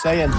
saying.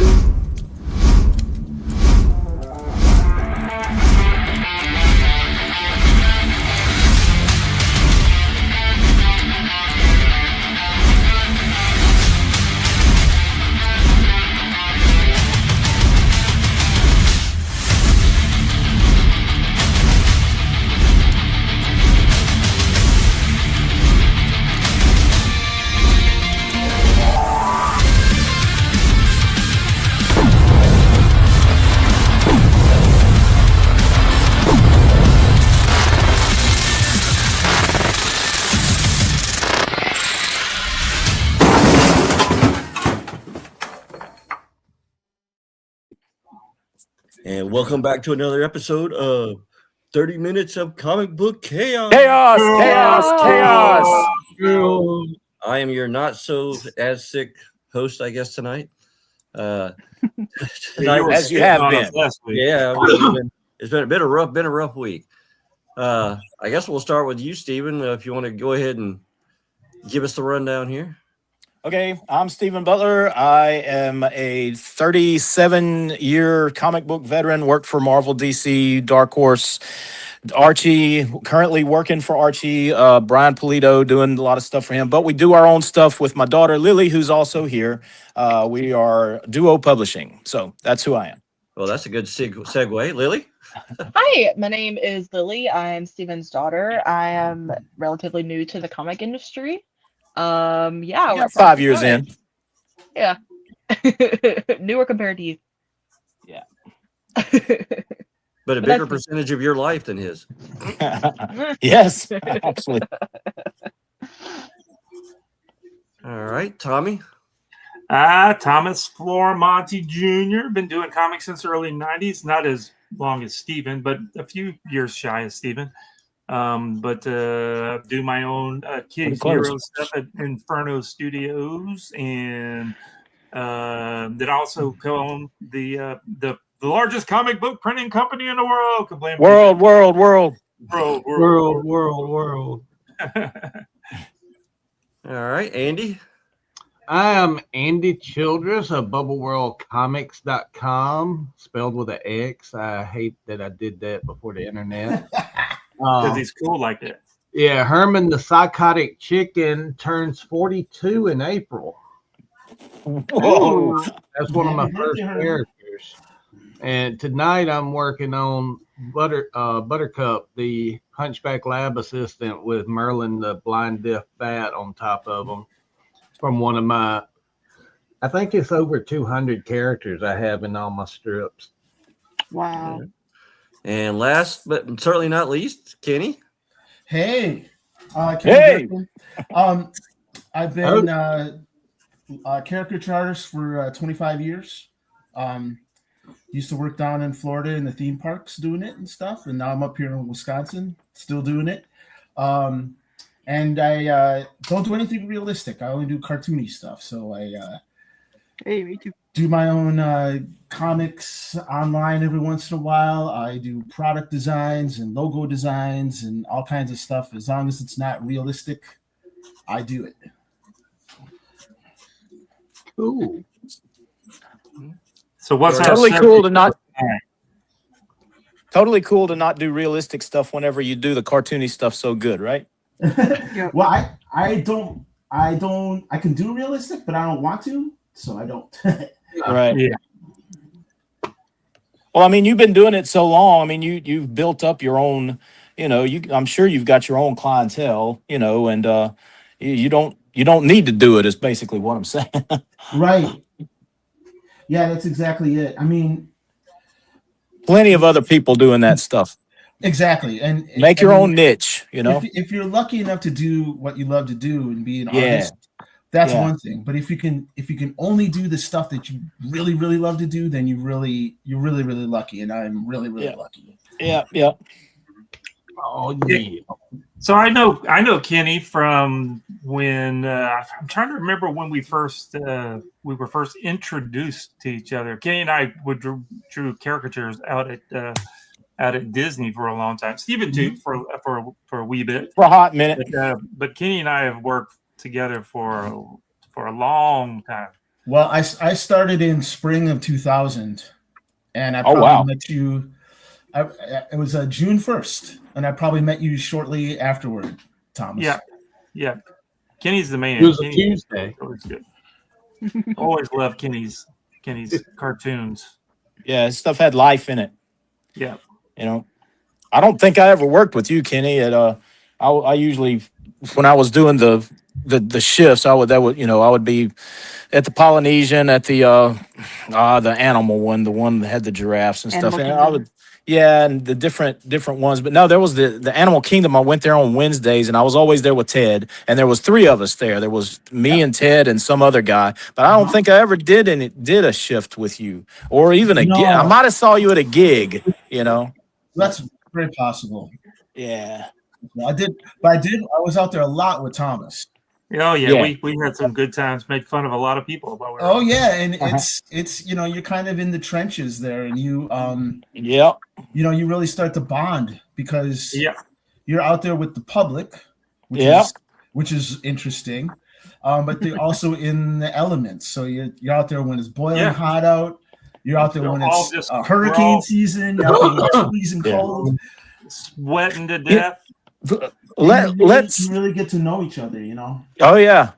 And welcome back to another episode of 30 Minutes of Comic Book Chaos. Chaos. I am your not so as sick host, I guess, tonight. As you have been. Yeah, it's been a rough week. I guess we'll start with you, Stephen, if you want to go ahead and give us the rundown here. Okay, I'm Stephen Butler. I am a 37-year comic book veteran, worked for Marvel, DC, Dark Horse, Archie, currently working for Archie, Brian Polito, doing a lot of stuff for him. But we do our own stuff with my daughter, Lily, who's also here. We are Duo Publishing. So that's who I am. Well, that's a good segue. Lily? Hi, my name is Lily. I am Stephen's daughter. I am relatively new to the comic industry. We're 5 years in. Yeah. Newer compared to you. Yeah. But a bigger percentage of your life than his. Yes, absolutely. All right, Tommy. Thomas Flormonte Jr. Been doing comics since the early 90s. Not as long as Stephen, but a few years shy of Stephen. Do my own Kids Hero stuff at Inferno Studios, and that also co-own the largest comic book printing company in the world. World. All right, Andy. I am Andy Childress of BubbleWorldComics.com, spelled with an X. I hate that I did that before the internet. Because he's cool like that. Yeah, Herman the Psychotic Chicken turns 42 in April. Whoa. That's one of my first characters. And tonight I'm working on Buttercup, the Hunchback lab assistant, with Merlin the blind deaf bat on top of him. From one of my, I think it's over 200 characters I have in all my strips. Wow. And last but certainly not least, Kenny. Hey. Kenny Duncan. I've been character artist for 25 years. Used to work down in Florida in the theme parks doing it and stuff. And now I'm up here in Wisconsin still doing it. And I don't do anything realistic. I only do cartoony stuff. So I me too. Do my own comics online every once in a while. I do product designs and logo designs and all kinds of stuff. As long as it's not realistic, I do it. Ooh. So what's totally cool to not do realistic stuff whenever you do the cartoony stuff so good, right? Well, I can do realistic, but I don't want to, so I don't. Right. Yeah. Well, I mean, you've been doing it so long. I mean, you've built up your own, I'm sure you've got your own clientele, and you don't need to do it, is basically what I'm saying. Right. Yeah, that's exactly it. I mean, plenty of other people doing that stuff. Exactly. And make your own niche, If you're lucky enough to do what you love to do and be an artist, that's one thing. But if you can only do the stuff that you really, really love to do, then you're really, really lucky. And I'm really, really lucky. Yeah. Oh yeah. So I know Kenny from when I'm trying to remember when we were first introduced to each other. Kenny and I drew caricatures out at Disney for a long time. Stephen too for a wee bit, for a hot minute. But Kenny and I have worked together for a long time. Well, I started in spring of 2000, and I Oh, probably wow. met you. It was June 1st, and I probably met you shortly afterward, Thomas. Yeah, yeah. Kenny's the man. It was a Kenny's Tuesday. always good. Always love Kenny's cartoons. Yeah, his stuff had life in it. Yeah. You know, I don't think I ever worked with you, Kenny. At I usually, when I was doing the shifts, I would be at the Polynesian, at the animal one, the one that had the giraffes and stuff. Animal And I Kingdom. would, yeah, and the different ones. But no, there was the Animal Kingdom. I went there on Wednesdays, and I was always there with Ted. And there was 3 of us there. There was me and Ted and some other guy. But I don't think I ever did a shift with you, or even a gig. I No. might have saw you at a gig. You know. That's very possible. Yeah. I did. I was out there a lot with Thomas. Oh yeah, Yeah. we had some good times. Made fun of a lot of people. While we were Oh yeah, and it's you're kind of in the trenches there, and you Yep. you really start to bond because Yeah. you're out there with the public, Yeah. which is interesting. But they're also in the elements. So you're out there when it's boiling hot out. You're out there when all it's just hurricane season. You're out there when it's freezing Yeah. cold. sweating to death. Let's. You really get to know each other. Oh yeah,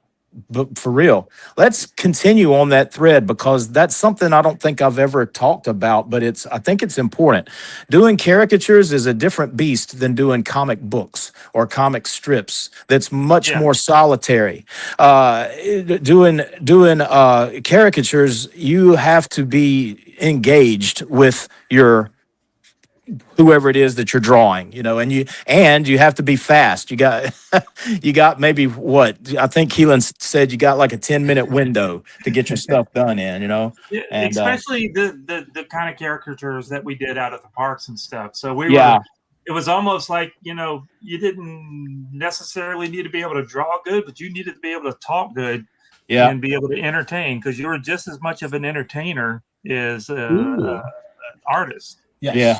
but for real, let's continue on that thread because that's something I don't think I've ever talked about, but I think it's important. Doing caricatures is a different beast than doing comic books or comic strips. That's much more solitary. Doing caricatures, you have to be engaged with your whoever it is that you're drawing, and you have to be fast. You got maybe what I think Keelan said, you got like a 10-minute window to get your stuff done in, Yeah, and especially the kind of caricatures that we did out at the parks and stuff. So it was almost like, you didn't necessarily need to be able to draw good, but you needed to be able to talk good and be able to entertain, because you were just as much of an entertainer as an artist. Yes. Yeah.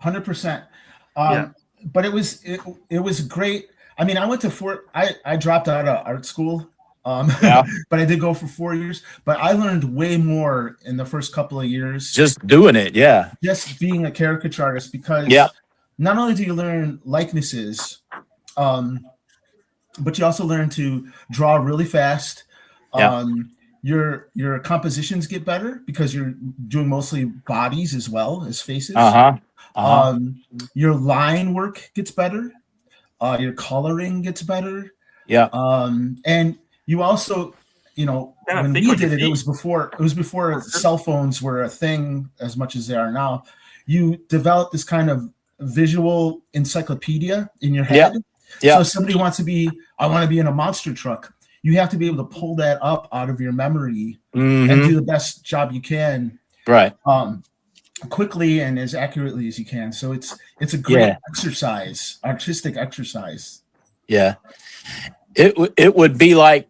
100%. But it was great. I mean, I went to I dropped out of art school, but I did go for 4 years. But I learned way more in the first couple of years. Just doing it, just being a caricature artist, because not only do you learn likenesses, but you also learn to draw really fast. Your compositions get better because you're doing mostly bodies as well as faces. Your line work gets better. Your coloring gets better. And you also, when we did it, it was before cell phones were a thing as much as they are now. You develop this kind of visual encyclopedia in your head. So if somebody wants to I want to be in a monster truck, you have to be able to pull that up out of your memory and do the best job you can. Right. Quickly and as accurately as you can. So it's a great exercise, artistic exercise. Yeah. It would be like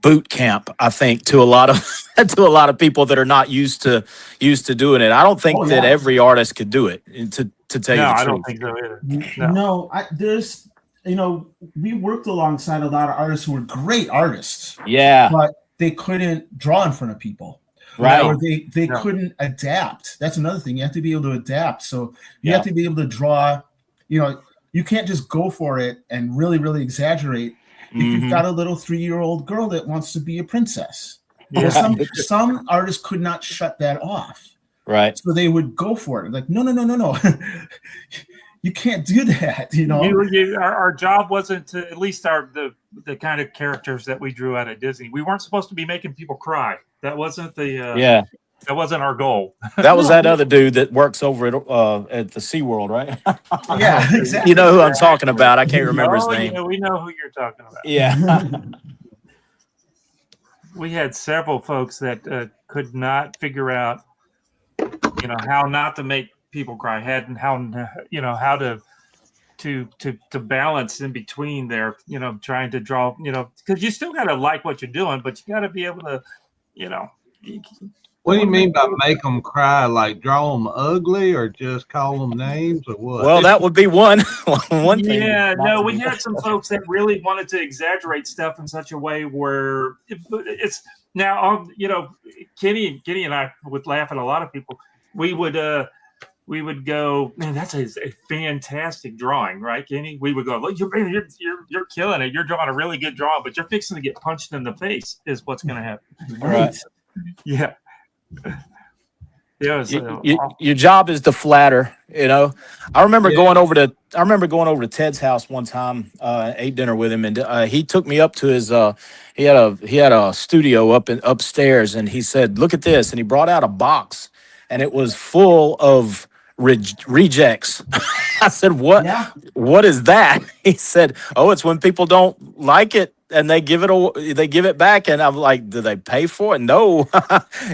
boot camp, I think, to a lot of people that are not used to doing it. I don't think that every artist could do it, to tell you the truth. I don't think so either. No, there's we worked alongside a lot of artists who were great artists. But they couldn't draw in front of people. Right. Or they couldn't adapt. That's another thing. You have to be able to adapt. So you have to be able to draw, you can't just go for it and really, really exaggerate. If you've got a little 3-year-old girl that wants to be a princess. Well, some artists could not shut that off. Right. So they would go for it. Like, no. You can't do that, Our job wasn't to, at least the kind of characters that we drew out of Disney. We weren't supposed to be making people cry. That wasn't that wasn't our goal. That was that other dude that works over at the SeaWorld, right? Yeah, exactly. You know who I'm talking about. I can't remember his name. Yeah, we know who you're talking about. Yeah. We had several folks that could not figure out, how not to make people cry, and how to balance in between there, trying to draw, because you still got to like what you're doing, but you got to be able to, What do you mean by make them cry? Like draw them ugly or just call them names or what? Well, that would be one thing. Yeah, no, we had some folks that really wanted to exaggerate stuff in such a way where it's Now, Kenny and I would laugh at a lot of people. We would go, man, that's a fantastic drawing, right, Kenny? We would go, look, you're killing it. You're drawing a really good drawing, but you're fixing to get punched in the face is what's going to happen. Right. Yeah. Yeah. Your job is to flatter, I remember going over to Ted's house one time, ate dinner with him, and he took me up to his he had a studio upstairs, and he said, "Look at this," and he brought out a box, and it was full of rejects. I said, "What? Yeah. What is that?" He said, "Oh, it's when people don't like it and they give it back." And I'm like, "Do they pay for it?" No.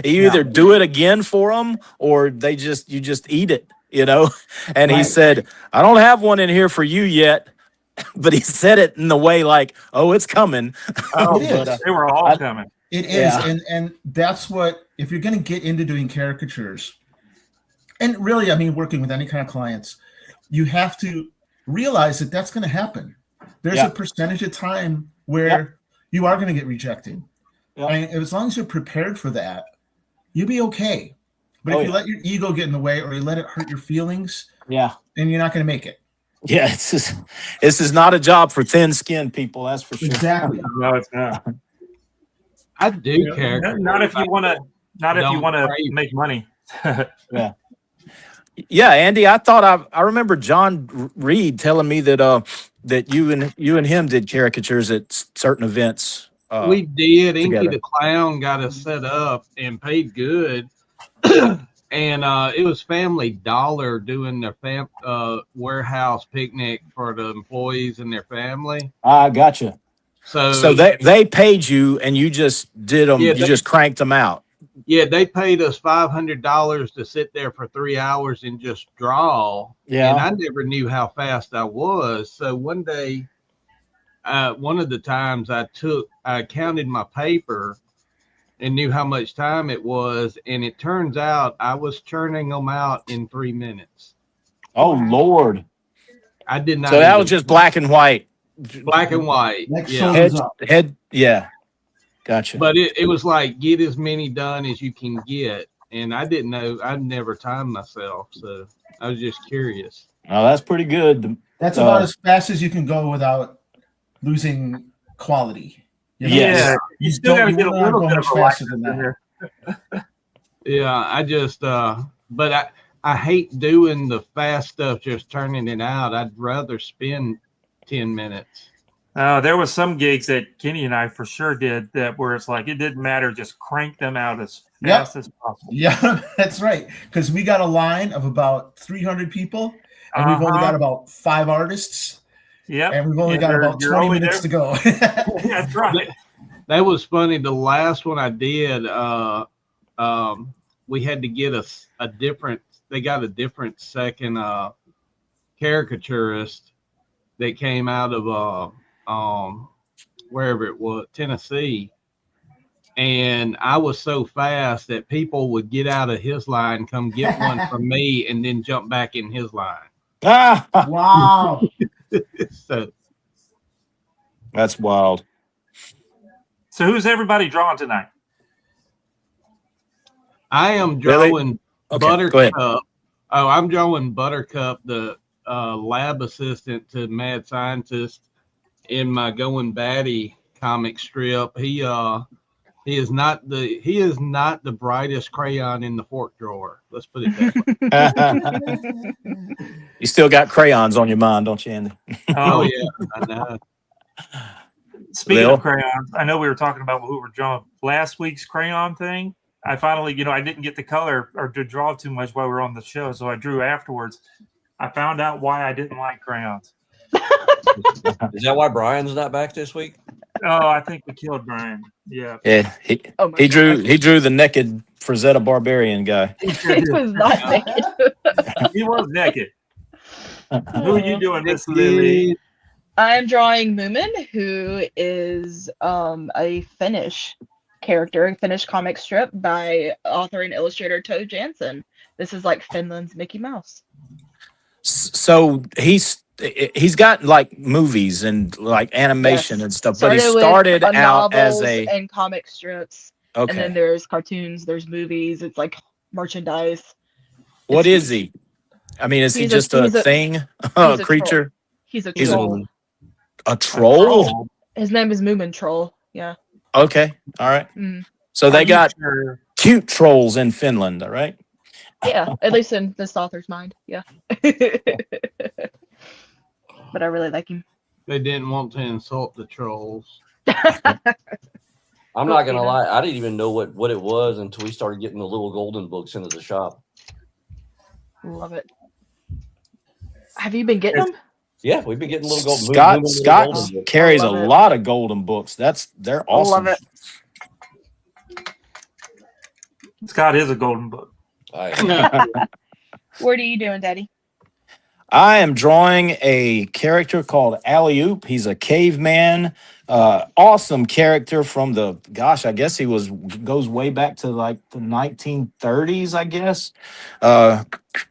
You either do it again for them or you just eat it, And he Right. said, "I don't have one in here for you yet." But he said it in the way like, "Oh, it's coming." Oh, It is. they were all coming. It is, Yeah. and that's what, if you're going to get into doing caricatures, and really, I mean, working with any kind of clients, you have to realize that that's going to happen. There's Yeah. a percentage of time where you are going to get rejected. Yeah. And as long as you're prepared for that, you'll be okay. But Oh, if you yeah. let your ego get in the way or you let it hurt your feelings, Yeah. then you're not going to make it. Yeah. This is not a job for thin-skinned people. That's for sure. Exactly. No, it's not. I do care. Not if you want to. Not if you Don't want to crave. make money. Yeah, Andy, I remember John Reed telling me that you and him did caricatures at certain events. We did. Inky together. the Clown got us set up and paid good. And it was Family Dollar doing their warehouse picnic for the employees and their family. I gotcha. So they paid you and you just did them. Yeah, You just cranked them out. Yeah, they paid us $500 to sit there for 3 hours and just draw. Yeah. And I never knew how fast I was. So one day, one of the times I counted my paper and knew how much time it was. And it turns out I was churning them out in 3 minutes. Oh Lord! I did not. So that was just black and white. black and white. Like Yeah. shoulders up. Yeah. Gotcha. But it was like, get as many done as you can get. And I didn't know, I'd never timed myself. So I was just curious. Oh, that's pretty good. That's about as fast as you can go without losing quality. You know? Yes. Yeah, you still got to You get a wanna little go bit much of a faster license than in that. there. Yeah, I just, but I hate doing the fast stuff, just turning it out. I'd rather spend 10 minutes. There was some gigs that Kenny and I for sure did that where it's like it didn't matter, just crank them out as fast as possible. Yeah, that's right. Because we got a line of about 300 people, and we've only got about 5 artists, Yep. and we've only got You're- about you're 20 only minutes there. to go. That's right. That was funny. The last one I did, we had to get a different, they got a different second caricaturist that came out of wherever it was, Tennessee. And I was so fast that people would get out of his line, come get one from me, and then jump back in his line. Wow. So That's wild. So who's everybody drawing tonight? I am Really? drawing Okay, go ahead. Buttercup. Oh, I'm drawing Buttercup, the lab assistant to Mad Scientist, in my Going Batty comic strip. He is not the brightest crayon in the fork drawer. Let's put it that way. You still got crayons on your mind, don't you, Andy? Oh yeah, I know. Speaking Lil? of crayons, I know we were talking about who were drawing last week's crayon thing. I finally, I didn't get the color or to draw too much while we were on the show, so I drew afterwards. I found out why I didn't like crayons. Is that why Brian's not back this week? Oh, I think we killed Brian. Yeah. Yeah, Oh my he drew gosh. he drew the naked Frazetta Barbarian guy. It was not naked. He was naked. Who are you doing, Miss Lily? I'm drawing Moomin, who is a Finnish character, a Finnish comic strip by author and illustrator Toe Jansen. This is like Finland's Mickey Mouse. So he's got like movies and like animation Yes. and stuff, but he with started out as novels a and comic strips, And then Okay. there's cartoons, there's movies, it's like merchandise. What It's is huge. he? I mean, is he He's just a thing, he's a a troll. creature, He's a He's a- troll. a troll? troll. His name is Moomin Troll. Yeah. Okay. All right. Mm. So they Are you got sure? cute trolls in Finland, all right? Yeah. At least in this author's mind. Yeah. But I really like him. They didn't want to insult the trolls. I'm not gonna You know. lie, I didn't even know what it was until we started getting the little golden books into the shop. Love it. Have you been getting them? Yeah, we've been getting little golden. Scott little Scott golden books. carries a love it. lot of golden books. They're awesome. Love it. Scott is a golden book. What are you doing, Daddy? I am drawing a character called Alley-Oop. He's a caveman. Awesome character from I guess he goes way back to like the 1930s, I guess.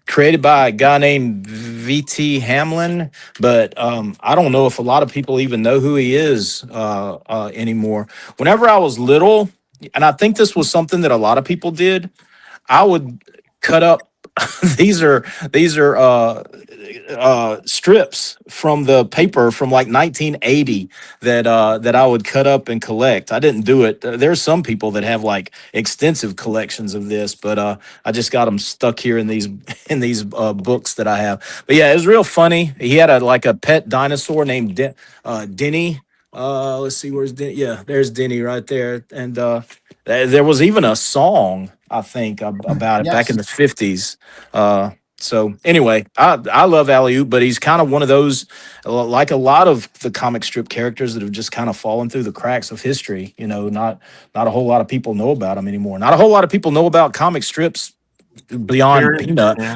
Created by a guy named V.T. Hamlin, but I don't know if a lot of people even know who he is anymore. Whenever I was little, and I think this was something that a lot of people did, I would cut up these are strips from the paper from like 1980 that I would cut up and collect. I didn't do it. There's some people that have like extensive collections of this, but I just got them stuck here in these books that I have. But yeah, it was real funny. He had a pet dinosaur named Denny. Let's see, where's Denny? Yeah, there's Denny right there. And there was even a song, I think, about it back in the 50s. So anyway, I love Alley-Oop, but he's kind of one of those, like a lot of the comic strip characters that have just kind of fallen through the cracks of history. You know, not a whole lot of people know about him anymore. Not a whole lot of people know about comic strips beyond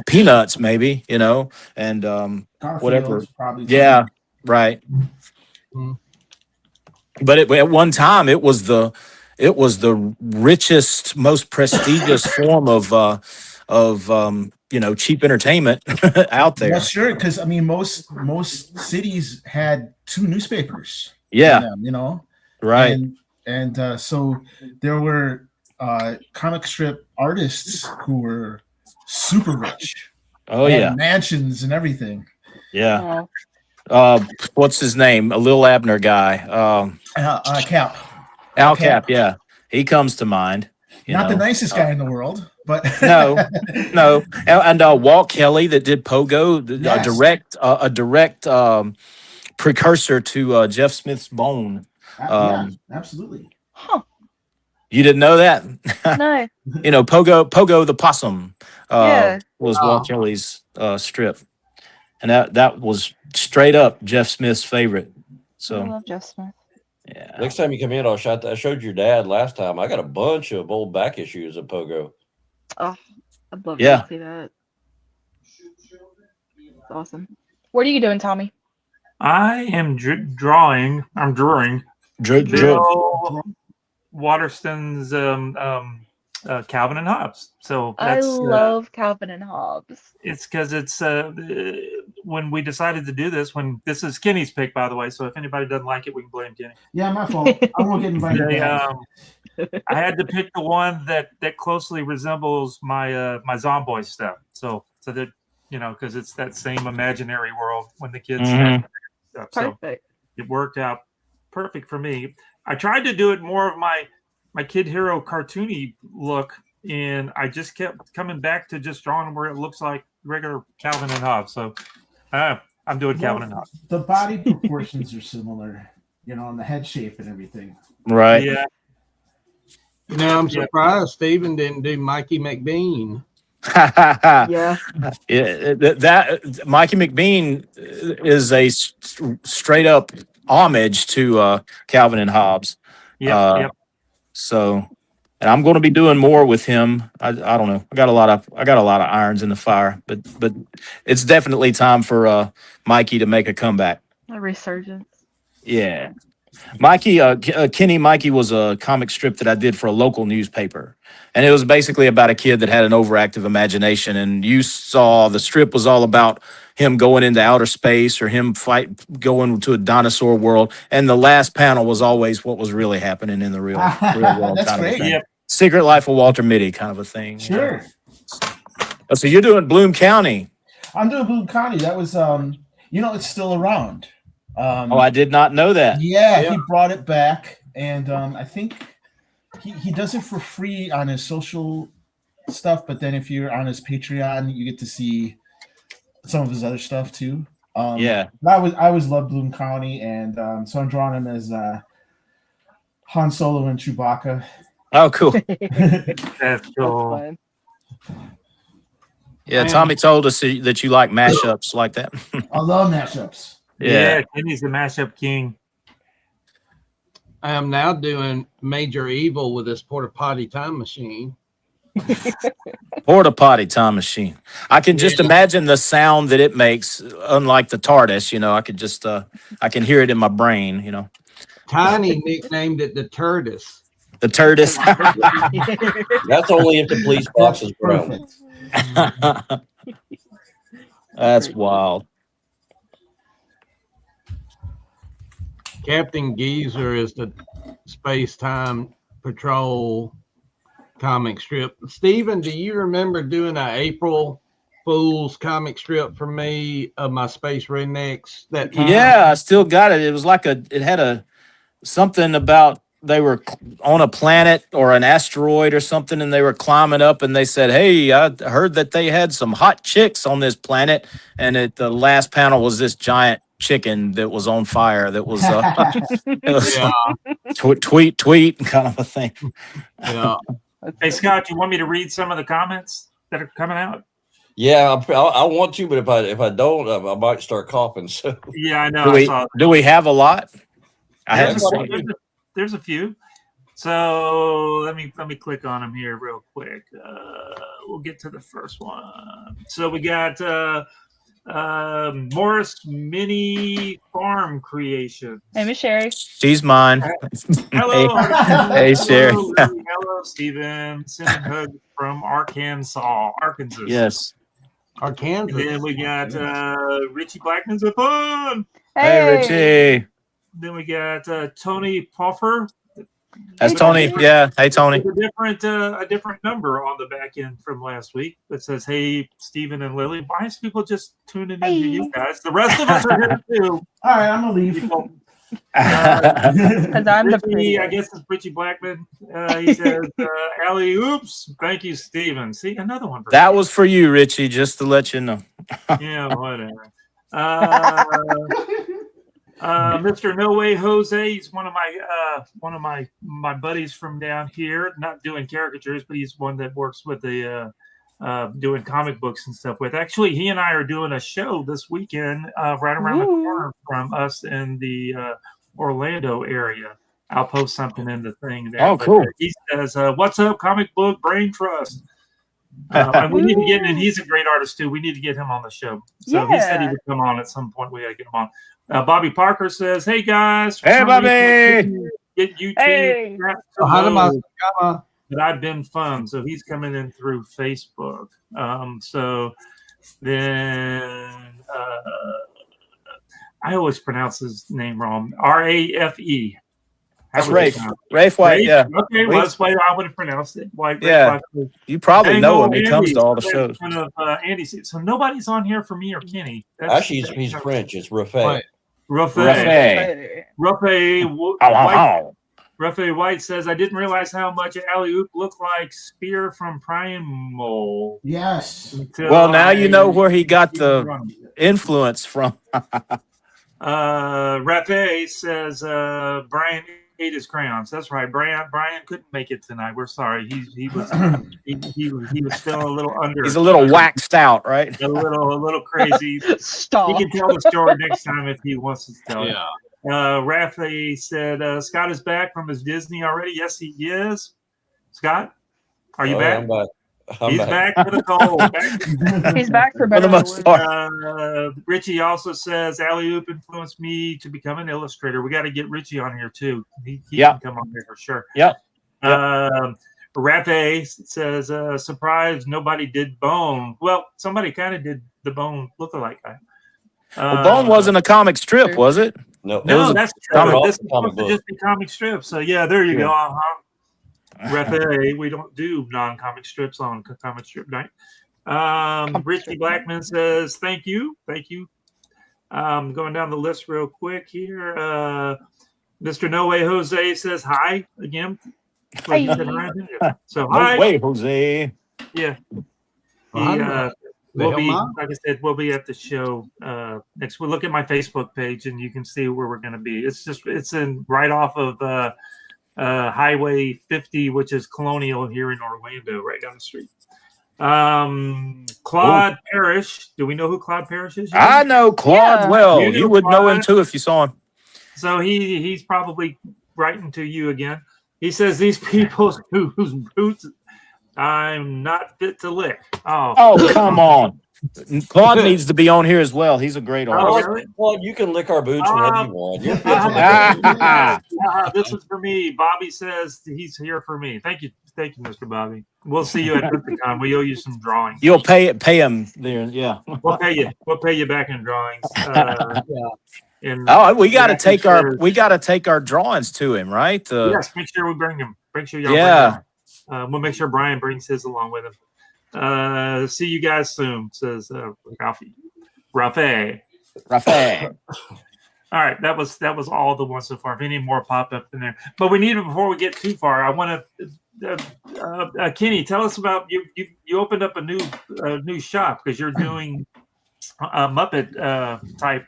Peanuts, maybe, you know, and Garfield, whatever. Probably Yeah, right. But at one time, it was the richest, most prestigious form of cheap entertainment out there. Well, sure, because I mean, most cities had 2 newspapers. Yeah, in them, you know, right. And so there were comic strip artists who were super rich. Oh had yeah, mansions and everything. yeah. What's his name? A Lil Abner guy. Cap. Al Cap. Yeah, he comes to mind. Not the nicest guy in the world, but no. And Walt Kelly that did Pogo, Yes. a direct precursor to Jeff Smith's Bone. Yeah, absolutely. Huh. You didn't know that? No. You know, Pogo the Possum Yeah. was Walt Kelly's strip. And that was straight up Jeff Smith's favorite. I So, love Jeff Smith. yeah. Next time you come in, I showed your dad last time. I got a bunch of old back issues of Pogo. Oh, I'd love Yeah. to see that. It's awesome. What are you doing, Tommy? I am drawing. I'm drawing Joe Waterston's Calvin and Hobbes. So I that's love Calvin and Hobbes. it's because it's when we decided to do this. When this is Kenny's pick, by the way. So if anybody doesn't like it, we can blame Kenny. Yeah, my fault. I won't get invited back. I had to pick the one that closely resembles my my Zomboy stuff. So that because it's that same imaginary world when the kids Mhm. stuff. So Perfect. it worked out perfect for me. I tried to do it more of my Kid Hero cartoony look, and I just kept coming back to just drawing where it looks like regular Calvin and Hobbes. So I'm doing Calvin and Hobbes. The body proportions are similar, and the head shape and everything. Right. Yeah. Now I'm surprised Stephen didn't do Mikey McBean. Yeah. Yeah, that Mikey McBean is a straight up homage to Calvin and Hobbes. Yep. So, and I'm going to be doing more with him. I don't know. I got a lot of irons in the fire, but it's definitely time for Mikey to make a comeback. A resurgence. Yeah. Mikey, Kenny Mikey was a comic strip that I did for a local newspaper. And it was basically about a kid that had an overactive imagination. And you saw the strip was all about him going into outer space or him going to a dinosaur world. And the last panel was always what was really happening in the real world. That's kind of great. thing. Yep. Secret Life of Walter Mitty kind of a thing. Sure. Oh, so you're doing Bloom County. I'm doing Bloom County. That was, it's still around. Oh, I did not know that. Yeah, he brought it back, and I think he does it for free on his social stuff. But then if you're on his Patreon, you get to see some of his other stuff too. I always loved Bloom County, and so I'm drawing him as Han Solo and Chewbacca. Oh, cool. That's cool. Fun. Yeah, Tommy told us that you like mashups like that. I love mashups. Yeah, Kenny's the mashup king. I am now doing Major Evil with this porta potty time machine. Porta potty time machine. I can just imagine the sound that it makes, unlike the TARDIS. I could just I can hear it in my brain. Tiny nicknamed it the Turdus. The TARDIS. That's only if the police box is brown. Perfect. That's wild. Captain Geezer is the Space Time Patrol comic strip. Steven, do you remember doing an April Fool's comic strip for me of my Space Rednecks? That time? Yeah, I still got it. It was like it had something about they were on a planet or an asteroid or something, and they were climbing up, and they said, "Hey, I heard that they had some hot chicks on this planet," and the last panel was this giant chicken that was on fire. That was, tweet kind of a thing. Yeah. Hey, Scott, do you want me to read some of the comments that are coming out? Yeah, I want to, but if I don't, I might start coughing. So Yeah, I know. Do we have a lot? I haven't There's, seen. there's a few. So let me click on them here real quick. We'll get to the first one. So we got Morris Mini Farm Creation. Hey, Miss Sherry. She's mine. Hello. Hey, Sherry. Hello, Stephen. Sending hugs from Arkansas. Yes. Arkansas. And then we got Richie Blackman's a fun. Hey, Richie. Then we got Tony Puffer. That's Tony. Yeah. Hey, Tony. A different number on the back end from last week that says, "Hey, Stephen and Lily." Why is people just tuning into you guys? The rest of us are here too. All right, I'm gonna leave. People, Because I'm the Richie, pretty. I guess it's Richie Blackman. He says, "Alley, oops, thank you, Stephen." See, another one. For That was for you, Richie, just to let you know. yeah, whatever. Mr. No Way Jose, he's one of my buddies from down here, not doing caricatures, but he's one that works with the doing comic books and stuff with. Actually, he and I are doing a show this weekend right around the corner from us in the Orlando area. I'll post something in the thing there. Oh, cool. He says, "What's up, comic book brain trust?" And we need to get, and he's a great artist too. We need to get him on the show. So he said he would come on at some point. We got to get him on. Bobby Parker says, "Hey guys, Hey, Bobby, get YouTube." Hey. But I've been fun, so he's coming in through Facebook. So then I always pronounce his name wrong. Rafe. That's Rafe. Rafe White. Yeah. Okay, well, that's why I would have pronounced it. White. Yeah. White. You probably know him. He Andy, comes to all the shows. Andy, so nobody's on here for me or Kenny. Actually, he's French. It's Rafe. Rafe White says, "I didn't realize how much Alley Oop looked like Spear from Primal." Yes. Well, now you know where he got the influence from. Rafe says, "Brian ate his crayons." That's right. Brian couldn't make it tonight. We're sorry. He was feeling a little under. He's a little waxed out, right? A little crazy. Stop. He can tell the story next time if he wants to tell it. Yeah. Rafe said, "Scott is back from his Disney already." Yes, he is. Scott, are you back? I'm back. He's back for the cold. He's back for For better. the most or worse. part. Richie also says, "Alley Oop influenced me to become an illustrator." We got to get Richie on here too. He can come on here for sure. Yep. Rafe says, "Surprise, nobody did Bone." Well, somebody kind of did the Bone lookalike guy. Well, Bone wasn't a comic strip, was it? No, It was No, a that's comic true. book. This is supposed to just be comic strip. So yeah, there you go. Rafael, we don't do non-comic strips on comic strip night. Richie Blackman says, thank you. Going down the list real quick here. Mr. No Way Jose says hi again. Hi. So No hi. way, Jose. Yeah. Well, We'll be, like I said, we'll be at the show next. We'll look at my Facebook page and you can see where we're going to be. It's in right off of Highway 50, which is Colonial here in Orlando, right down the street. Claude Parrish. Do we know who Claude Parrish is? I know Claude Yeah. well. You know You would know him Claude? too if you saw him. So he's probably writing to you again. He says these people whose boots I'm not fit to lick. Oh, come on. Claude needs to be on here as well. He's a great artist. really? Well, you can lick our boots whenever you want. You're fit to lick Ah, This is for me. Bobby says he's here for me. Thank you, Mr. Bobby. We'll see you at CryptoCon. We owe you some drawings. You'll pay him there. Yeah. We'll pay you. We'll pay you back in drawings. Oh, we got to take our drawings to him, right? Yes, make sure we bring him. Make sure y'all Yeah. bring him. We'll make sure Brian brings his along with him. See you guys soon, says Ralphie. Rafael. All right, that was all the ones so far. If any more pop up in there, but we need it before we get too far. I want to, Kenny, tell us about you opened up a new shop because you're doing a Muppet type.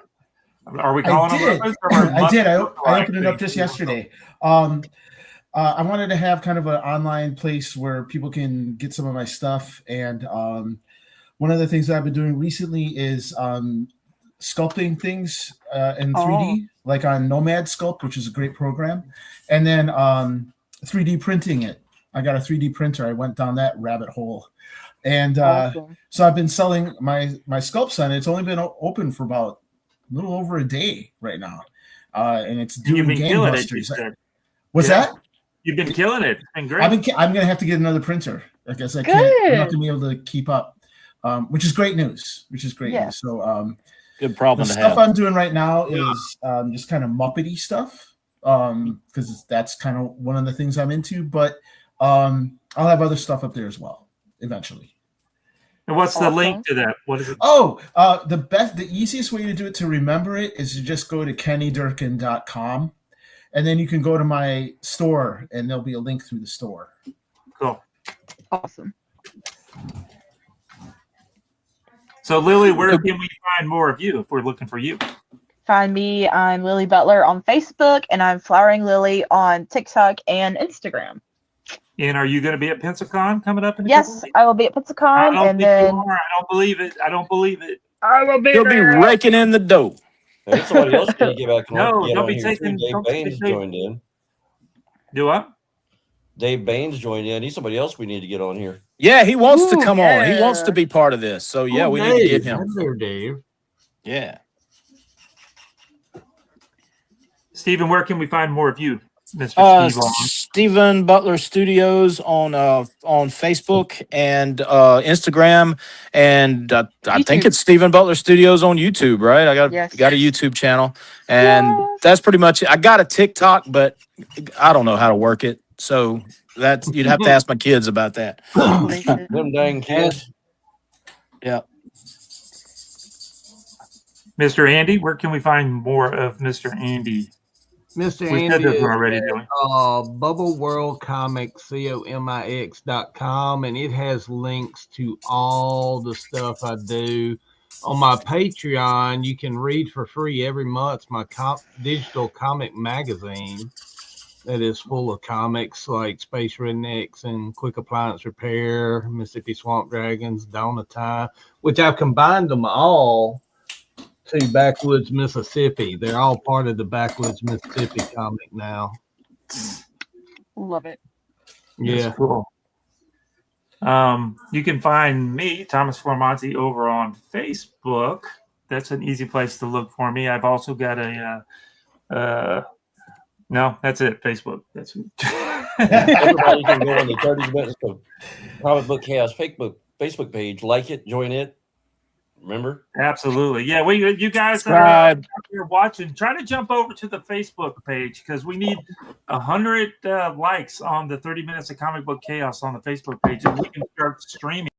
Are we calling them Muppets? I did. I opened it up just yesterday. I wanted to have kind of an online place where people can get some of my stuff. And one of the things that I've been doing recently is sculpting things in 3D, like on Nomad Sculpt, which is a great program. And then 3D printing it. I got a 3D printer. I went down that rabbit hole. And so I've been selling my sculpts on it. It's only been open for about a little over a day right now. And it's doing gangbusters. What's that? You've been killing it. It's been great. I'm going to have to get another printer. I guess I'm not going to be able to keep up, which is great news. News. So good problem the to stuff have. I'm doing right now is just kind of Muppety stuff because that's kind of one of the things I'm into. But I'll have other stuff up there as well eventually. And what's the link to that? What is it? The easiest way to do it to remember it is to just go to kennydurkin.com. And then you can go to my store, and there'll be a link through the store. Cool. Awesome. So, Lily, where can we find more of you if we're looking for you? Find me. I'm Lily Butler on Facebook, and I'm Flowering Lily on TikTok and Instagram. And are you going to be at PensaCon coming up in a couple Yes, weeks? I will be at PensaCon, and then I don't believe it. I don't believe it. I will be He'll be there. raking in the dough. Maybe somebody else need to get back on. No, get don't on be here taking- too. Dave don't be Baines taking- joined in. Do what? Dave Baines joined in. He's somebody else we need to get on here. Yeah, he wants to Ooh, come on. He wants yeah. to be part of this. So yeah, we need to get him. There, Dave. Yeah. Stephen, where can we find more of you, Mr. Steve? Stephen Butler Studios on Facebook and Instagram, and I think YouTube. it's Stephen Butler Studios on YouTube, right? I got Yes. a YouTube channel, and Yes. that's pretty much it. I got a TikTok, but I don't know how to work it, so that's you'd have to ask my kids about that. Them dang kids. Yeah. Mr. Andy, where can we find more of Mr. Andy? Mr. We said Andy this is already, at, didn't Bubble World Comics, COMIX.com, and it has links to all the stuff I do. On my Patreon, you can read for free every month my digital comic magazine that is full of comics like Space Rednecks and Quick Appliance Repair, Mississippi Swamp Dragons, Dawn of Time, which I've combined them all to Backwoods Mississippi. They're all part of the Backwoods Mississippi comic now. Love it. Yeah. That's cool. You can find me, Thomas Formonti, over on Facebook. That's an easy place to look for me. I've also got no, that's it. Facebook. That's Everybody can go on the 30 Minutes of Comic Book Chaos Facebook page, like it, join it, Remember? Absolutely. Yeah, you guys that Subscribe. are watching, try to jump over to the Facebook page because we need 100 likes on the 30 Minutes of Comic Book Chaos on the Facebook page, and we can start streaming.